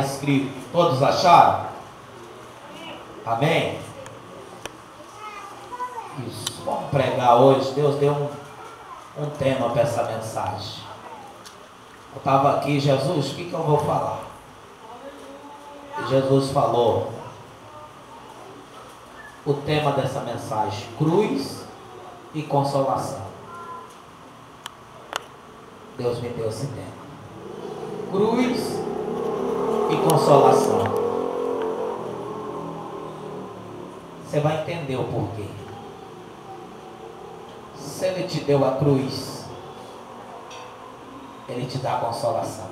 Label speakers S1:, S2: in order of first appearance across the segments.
S1: escrito. Todos acharam? Amém? Isso. Vamos pregar hoje. Deus deu um tema para essa mensagem. Eu estava aqui, Jesus, o que eu vou falar? E Jesus falou o tema dessa mensagem: cruz e consolação. Deus me deu esse tema: cruz e consolação. Você vai entender o porquê. Se Ele te deu a cruz, Ele te dá a consolação.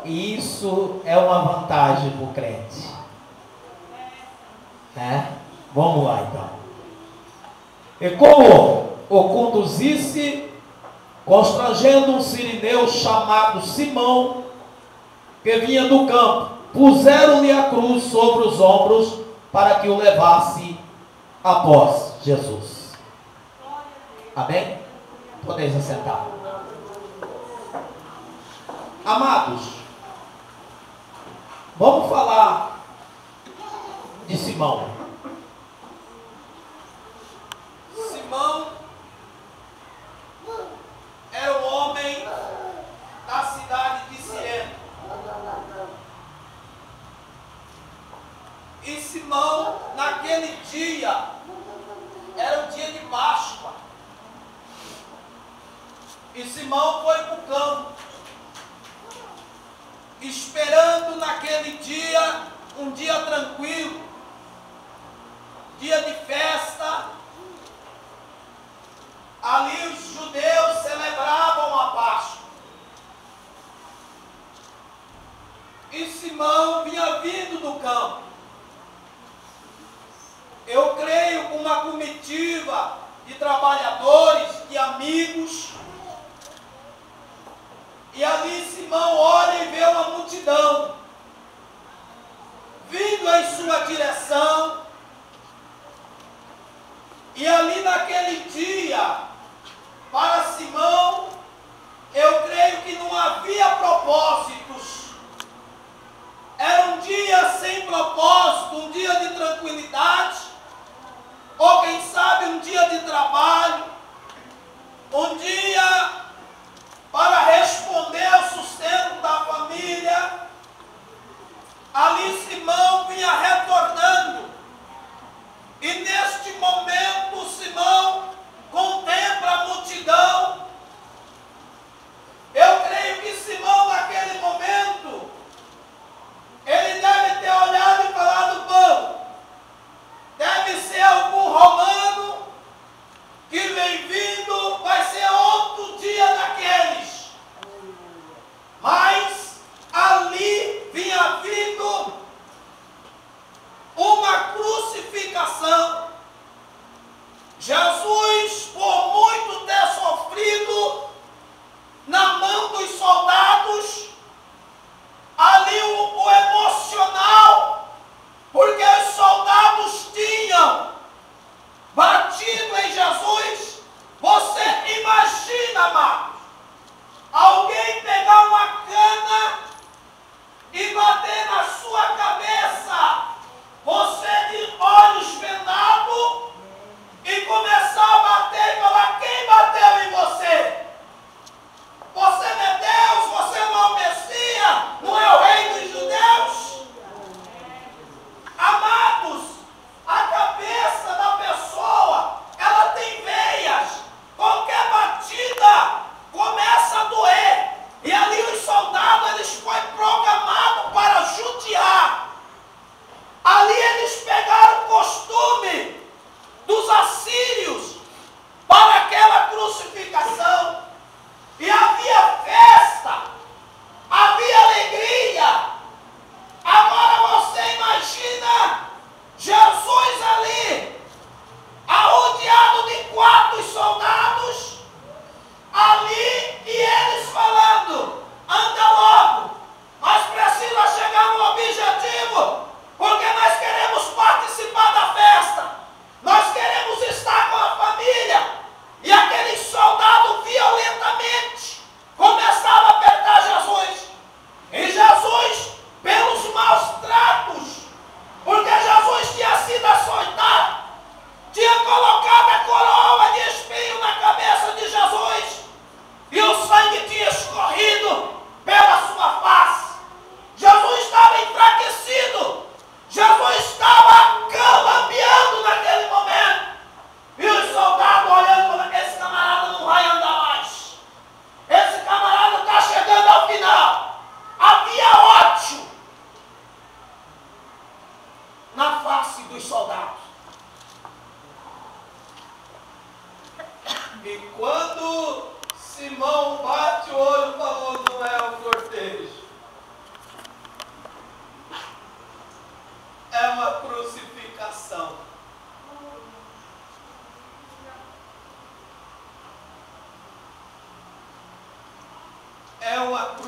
S1: E isso é uma vantagem para o crente. Vamos lá então. E como o conduzisse, constrangendo um sirineu chamado Simão, que vinha do campo, puseram-lhe a cruz sobre os ombros para que o levasse após Jesus. Amém? Podeis assentar. Amados, vamos falar de Simão. Simão era um homem da cidade de Cirene. E Simão, naquele dia, era o dia de Páscoa. E Simão foi para o campo, esperando naquele dia, um dia tranquilo, dia de festa. Ali os judeus celebravam a Páscoa. E Simão vinha vindo do campo. Eu creio com uma comitiva de trabalhadores, de amigos. E ali Simão olha e vê uma multidão vindo em sua direção. E ali naquele dia, para Simão, eu creio que não havia propósitos. Era um dia sem propósito, um dia de tranquilidade, ou quem sabe um dia de trabalho, um dia para responder ao sustento da família. Ali Simão vinha retornando, e neste momento Simão contempla a multidão. Eu creio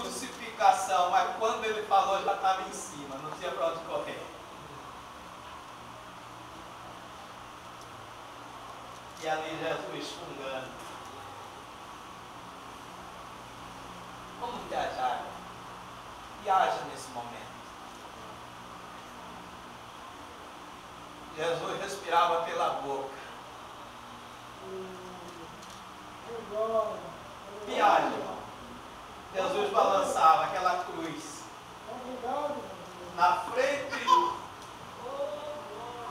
S1: crucificação, mas quando ele falou já estava em cima, não tinha para onde correr. E ali Jesus fungando. Vamos viajar. Viaja nesse momento. Jesus respirava pela boca. Viaja, irmão. Jesus balançava aquela cruz na frente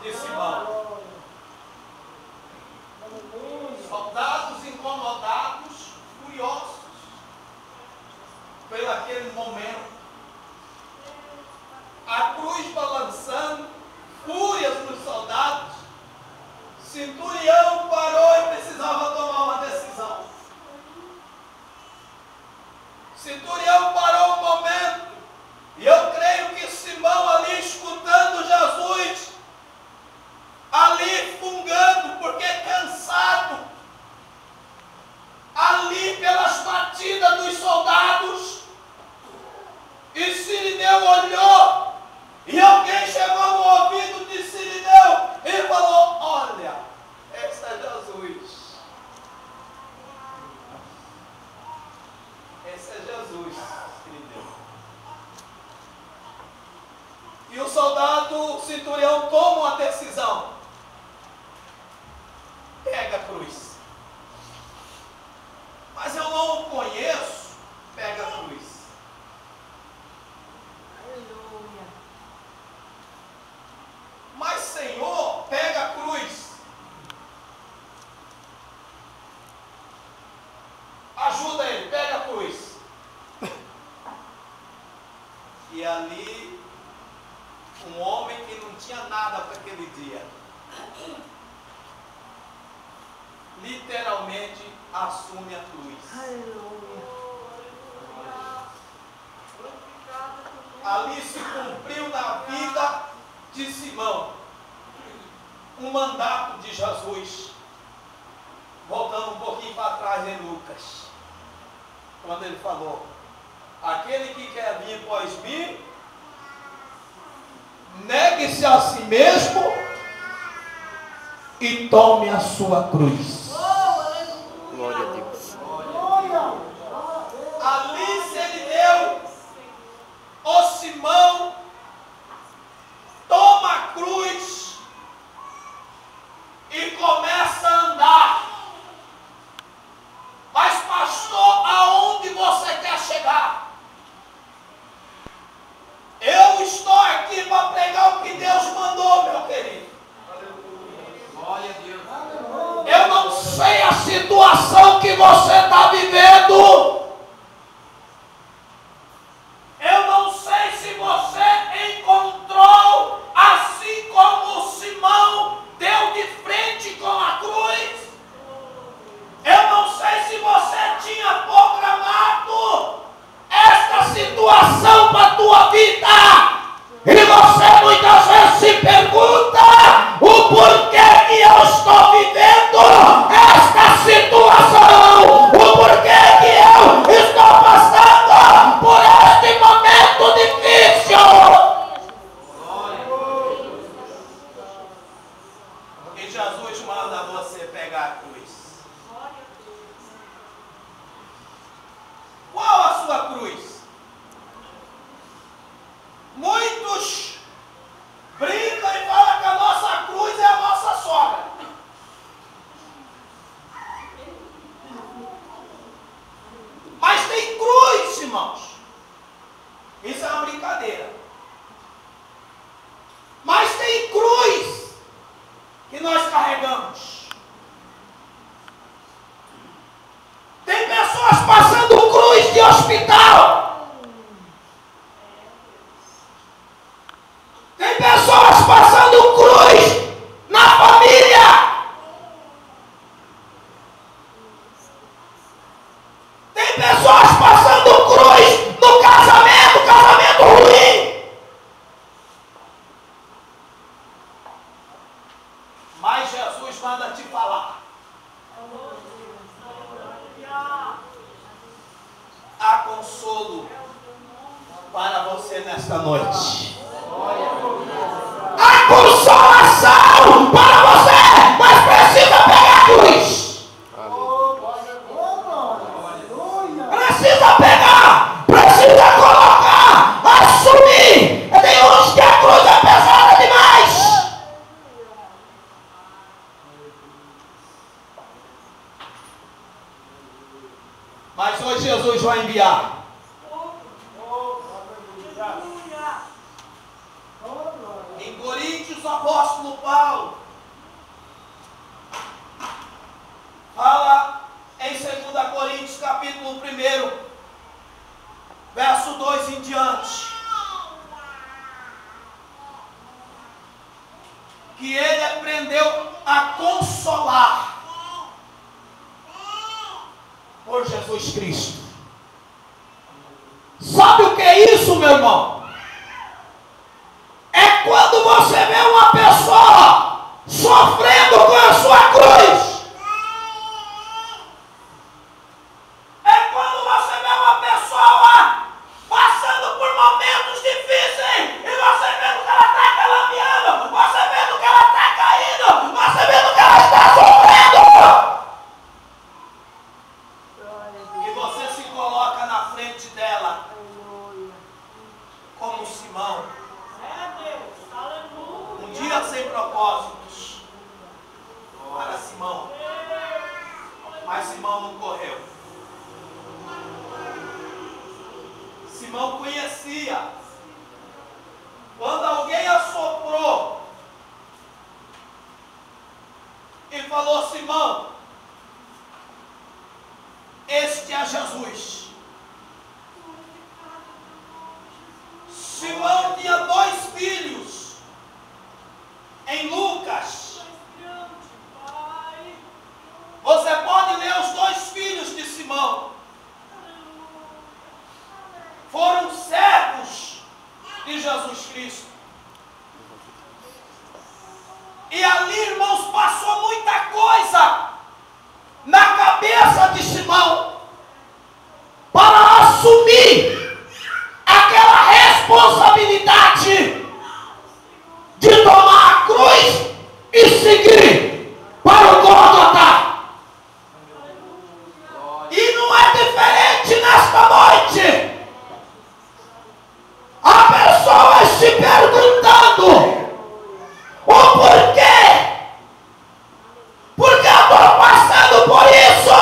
S1: de Simão. Soldados incomodados, furiosos pelo aquele momento. A cruz balançando, fúrias nos soldados. Centurião parou e precisava tomar uma decisão. Centurião parou um momento. E eu creio que Simão ali escutando Jesus, ali fungando, porque cansado, ali pelas batidas dos soldados, e Cirineu olhou, e alguém chegou no ouvido de Cirineu e falou: olha, esse é Jesus. Esse é Jesus, Cirineu. E o soldado centurião toma uma decisão. Pega a cruz. Mas eu não o conheço. Pega a cruz.
S2: Aleluia.
S1: Mas Senhor, pega a cruz. Ajuda ele, pega a cruz. E ali, um homem que não tinha nada para aquele dia, literalmente assume a cruz.
S2: Aleluia.
S1: Ali se cumpriu na vida de Simão um mandato de Jesus. Voltando um pouquinho para trás em Lucas, quando ele falou: aquele que quer vir após mim, negue-se a si mesmo e tome a sua cruz.
S3: Glória a Deus.
S1: Ali se ele deu, ó Simão, toma a cruz e começa a andar. Mas pastor, aonde você quer chegar? Eu estou aqui para pregar o que Deus mandou, meu querido. Glória a Deus. Eu não sei a situação que você está vivendo. Eu não sei se você encontrou, assim como o Simão deu de frente com a cruz. Eu não sei se você tinha programado esta situação para a tua vida. E você muitas vezes se pergunta o porquê que eu estou vivendo esta situação. O porquê que eu estou passando por este momento difícil. E Jesus manda você pegar a cruz. Qual a sua cruz? Muitos você nesta noite. A consolação para você, mas precisa pegar a cruz. Precisa pegar, precisa colocar, assumir. Tem uns que a cruz é pesada demais. Mas hoje Jesus vai enviar. Em Coríntios, o apóstolo Paulo fala em 2 Coríntios, capítulo 1, verso 2 em diante, que ele aprendeu a consolar por Jesus Cristo. Sabe o que é isso, meu irmão? É quando você vê uma pessoa sofrendo com a sua cruz. É quando você vê uma pessoa passando por momentos difíceis e você vendo que ela está calambiando, você vendo que ela está caindo, você vendo que ela está sofrendo. E você se coloca na frente dela como Simão. Um dia sem propósitos para Simão, mas Simão não correu. Simão conhecia. Quando alguém assoprou e falou: Simão, este é Jesus. Simão tinha 2 filhos. Em Lucas, você pode ler os 2 filhos de Simão. Foram servos de Jesus Cristo. E ali, irmãos, passou muita coisa na cabeça de Simão para assumir aquela responsabilidade de tomar a cruz e seguir para o Gólgota. E não é diferente nesta noite. Há pessoas se perguntando o porquê. Porque eu estou passando por isso.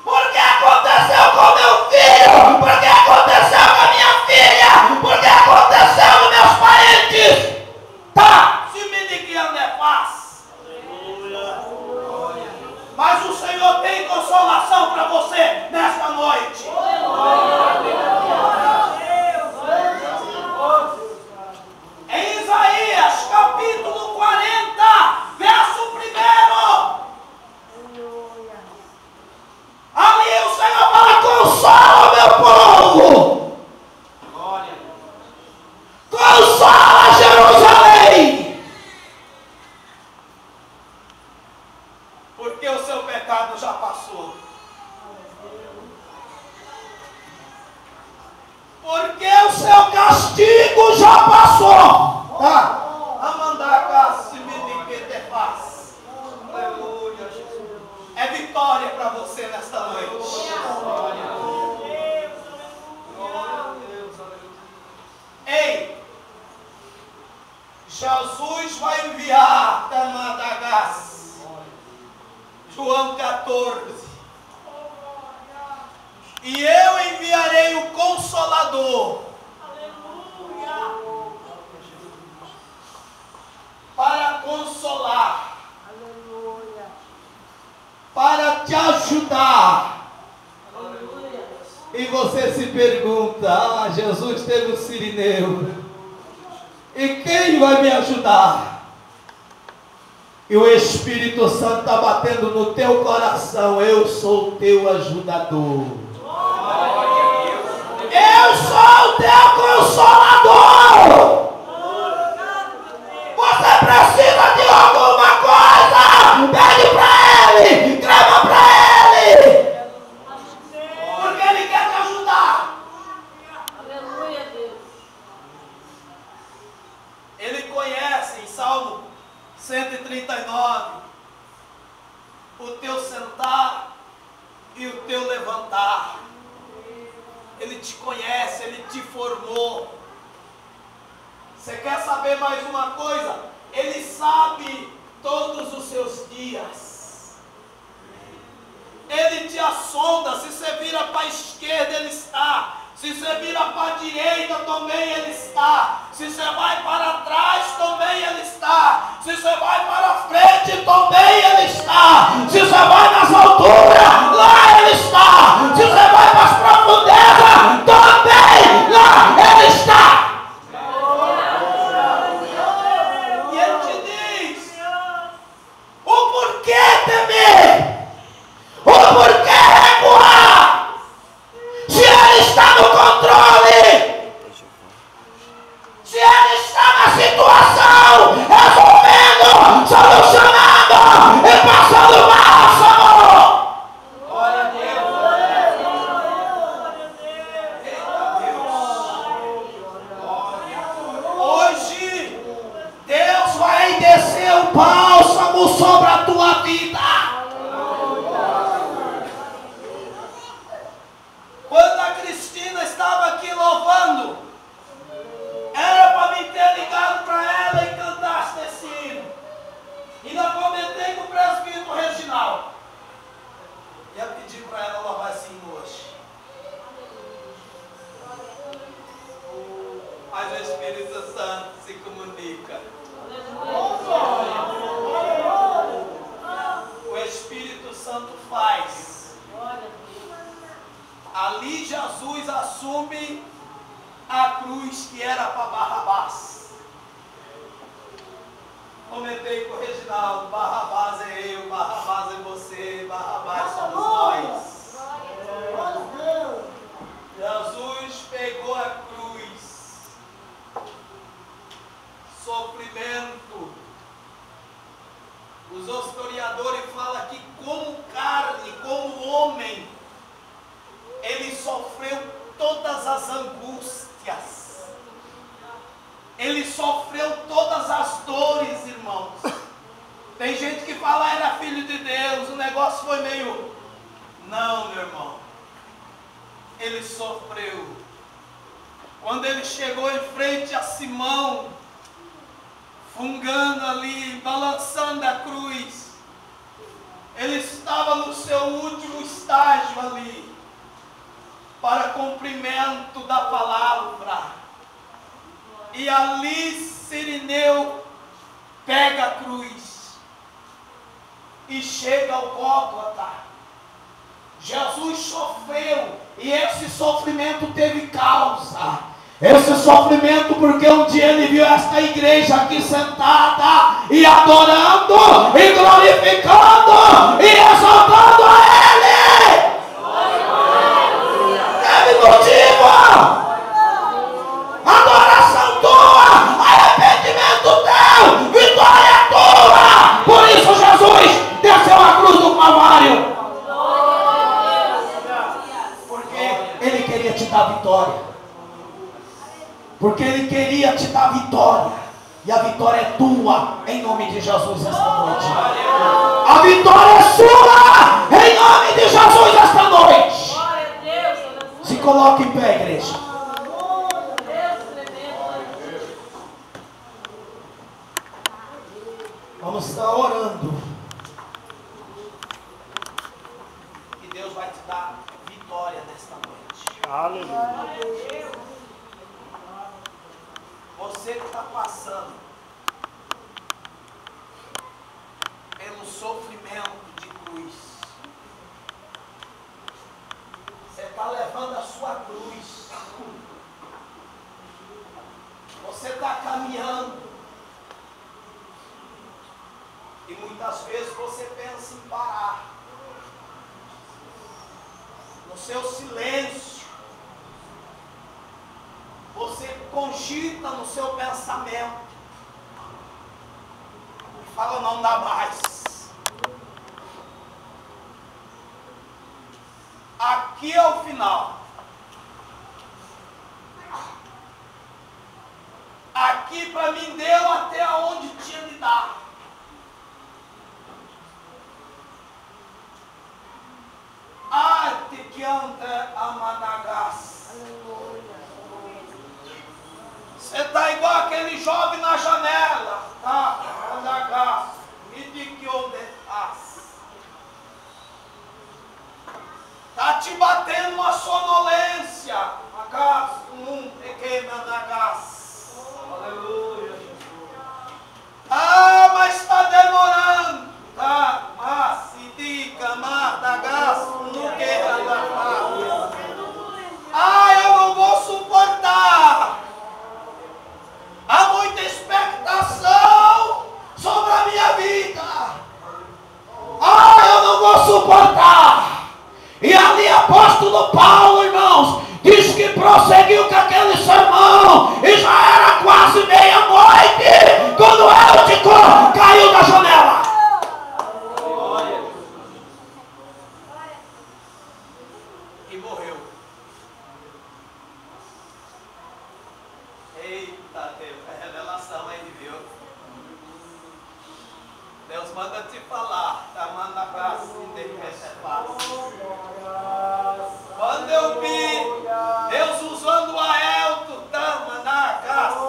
S1: Porque aconteceu com meu filho. Porque aconteceu com a minha filha. Porque aconteceu com meus parentes. Tá, se me diga é fácil. Mas o Senhor tem consolação para você nesta noite. Em Isaías capítulo 40, verso 1. Ali o Senhor fala: consola o meu povo. Consola Jerusalém. Porque o seu pecado já passou. Porque o seu castigo já passou. Tá? Aleluia, Jesus. É vitória para você nesta noite. Ei, Jesus vai enviar Tamadagas. João 14. E eu enviarei o Consolador. Para consolar. Para te ajudar. E você se pergunta: Jesus teve o Sirineu. E quem vai me ajudar? E o Espírito Santo está batendo no teu coração: eu sou o teu ajudador. Eu sou o teu consolador. Você precisa de alguma coisa? Pede para Ele, clama para Ele. Porque Ele quer te ajudar. te conhece, Ele te formou. Você quer saber mais uma coisa? Ele sabe todos os seus dias. Ele te assonda. Se você vira para a esquerda, Ele está. Se você vira para a direita, também Ele está. Se você vai para trás, também Ele está. Se você vai para frente, também Ele está. Se você vai nas alturas, lá Ele está. Se você vai para as profundezas, também lá Ele está. E Ele te diz: o porquê temer? O porquê recuar? Se Ele está no controle, se Ele está na situação, resolvendo, solucionando e passando bálsamo. Glória a Deus. Hoje, Deus vai descer o bálsamo sobre a tua vida. Quando a Cristina estava aqui louvando, era para mim ter ligado para ela e cantasse esse hino. Ainda comentei com o presbítero Reginaldo. Ia pedir para ela louvar esse hino hoje. Mas o Espírito Santo se comunica. O Espírito Santo faz. Ali Jesus assume a cruz que era para Barrabás. Comentei com o Reginaldo: Barrabás é eu, Barrabás é você, Barrabás somos nós. Jesus pegou a cruz, sofrimento. Os historiadores falam que como carne, como homem, Ele sofreu todas as angústias. Ele sofreu todas as dores, irmãos. Tem gente que fala era filho de Deus, o negócio foi meio... Não, meu irmão. Ele sofreu. Quando ele chegou em frente a Simão, fungando ali, balançando a cruz, ele estava no seu último estágio ali, para cumprimento da palavra. E ali Cirineu pega a cruz e chega ao Gólgota. Jesus sofreu, e esse sofrimento teve causa. Esse sofrimento porque um dia ele viu esta igreja aqui sentada e adorando e glorificando e exaltando a Ele. Motivo, adoração tua, arrependimento teu, vitória tua. Por isso Jesus desceu a cruz do Calvário, porque Ele queria te dar vitória, porque Ele queria te dar vitória, e a vitória é tua em nome de Jesus esta noite. A vitória é sua em nome de Jesus esta noite. Se coloque em pé, igreja. Vamos estar orando. E Deus vai te dar vitória nesta noite.
S3: Aleluia.
S1: Você que está passando pelo sofrimento de cruz, você está levando a sua cruz, você está caminhando, e muitas vezes você pensa em parar, no seu silêncio, você cogita no seu pensamento, e fala: não dá mais. Aqui é o final. Aqui para mim deu até onde tinha de dar. Arte que anda a Managas. Você está igual aquele jovem na janela. Tá? Anda cá. E de que onde faz? Está te batendo uma sonolência. Acaso, pequena na gás. Aleluia, Jesus. Ah, mas está demorando. Tá? Mas se diga, mata gás. Não queira na. Ah, eu não vou suportar. Há muita expectação sobre a minha vida. Ah, eu não vou suportar. E ali apóstolo Paulo, irmãos, diz que prosseguiu com aquele sermão e já era quase meia-noite quando Eutico caiu da janela. E morreu. Eita Deus, é revelação aí, viu? Deus manda te falar, tá mandando a graça de repente é fácil. Quando eu vi Deus usando o Aelto, dama na casa,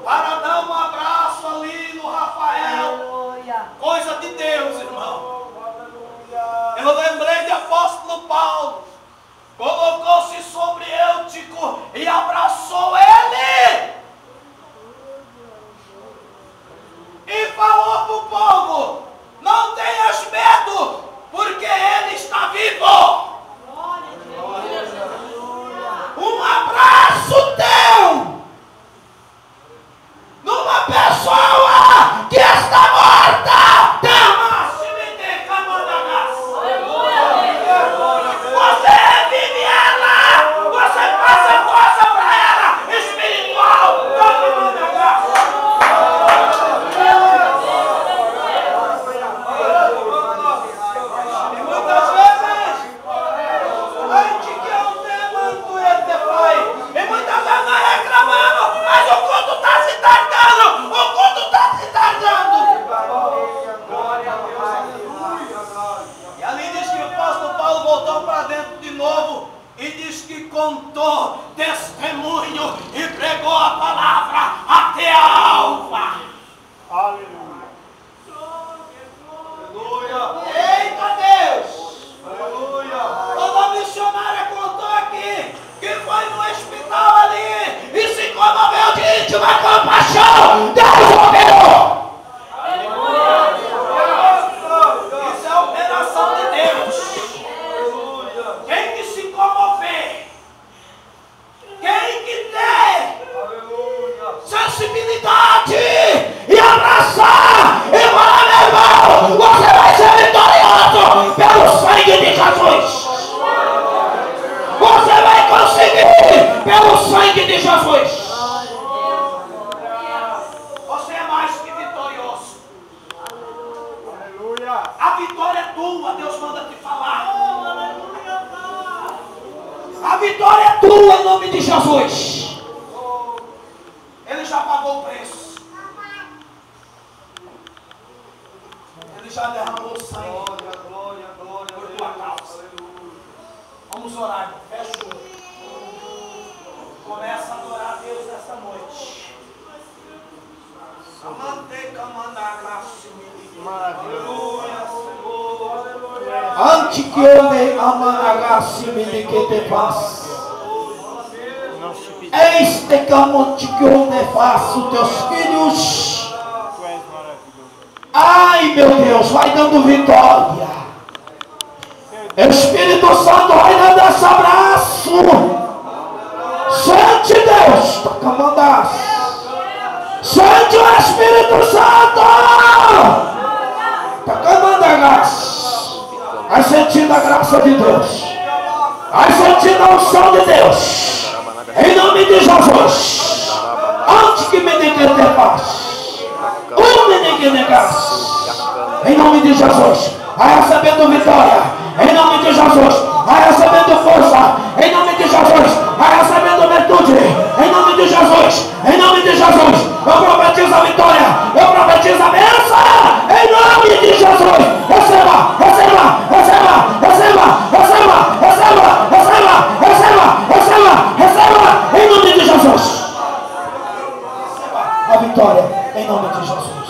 S1: para dar um abraço ali no Rafael, coisa de Deus, irmão. Eu lembrei de apóstolo Paulo, colocou-se sobre Eutico e abraçou ele. E falou para o povo: não tenhas medo, porque ele está vivo. Um abraço teu numa pessoa que está morta. Você revive ela, você passa coisa para ela espiritual. E muitas vezes a gente quer um tema do Pai. E muitas vezes nós reclamamos, mas o culto está se tardando. O culto está se tardando. E ali diz que o apóstolo Paulo voltou para dentro de novo e diz que contou testemunho e pregou a palavra até a alma.
S3: Aleluia.
S1: Eita Deus! Aleluia! Toda missionária contou aqui que foi no hospital ali e se comoveu de íntima compaixão. Deus operou! Isso é operação de Deus. Quem que se comover, quem que tem sensibilidade e abraçar e falar: meu irmão, você vai ser vitorioso pelo sangue de Jesus. Você vai conseguir pelo sangue de Jesus. Você é mais que vitorioso. A vitória é tua, Deus manda te falar. A vitória é tua em nome de Jesus. Ele já pagou o preço. Ele já derramou o sangue por tua causa. Vamos orar, fecha o olho. Começa a adorar a Deus nesta noite. Antes que eu me amanagasse, me que te faça. Este camonte que eu te faço, teus filhos. Ai, meu Deus, vai dando vitória. Espírito Santo vai dando esse abraço. Sente Deus, toca mandar. Sente o Espírito Santo. Toca mandar. Vai sentindo a graça de Deus. Vai sentindo a unção de Deus. Em nome de Jesus. Antes que me negue paz. Em nome de Jesus. Vai recebendo vitória. Em nome de Jesus. Vai recebendo força. Em nome de Jesus. Vai recebendo virtude. Em nome de Jesus. Em nome de Jesus. Eu profetizo a vitória. Eu profetizo a bênção. Em nome de Jesus. Receba, receba, receba, receba, receba, receba, receba, receba, receba, receba. Em nome de Jesus. vitória, em nome de Jesus.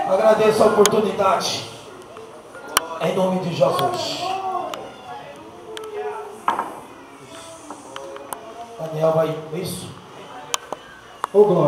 S1: Agradeço a oportunidade, em nome de Jesus. Daniel vai isso? Ô glória.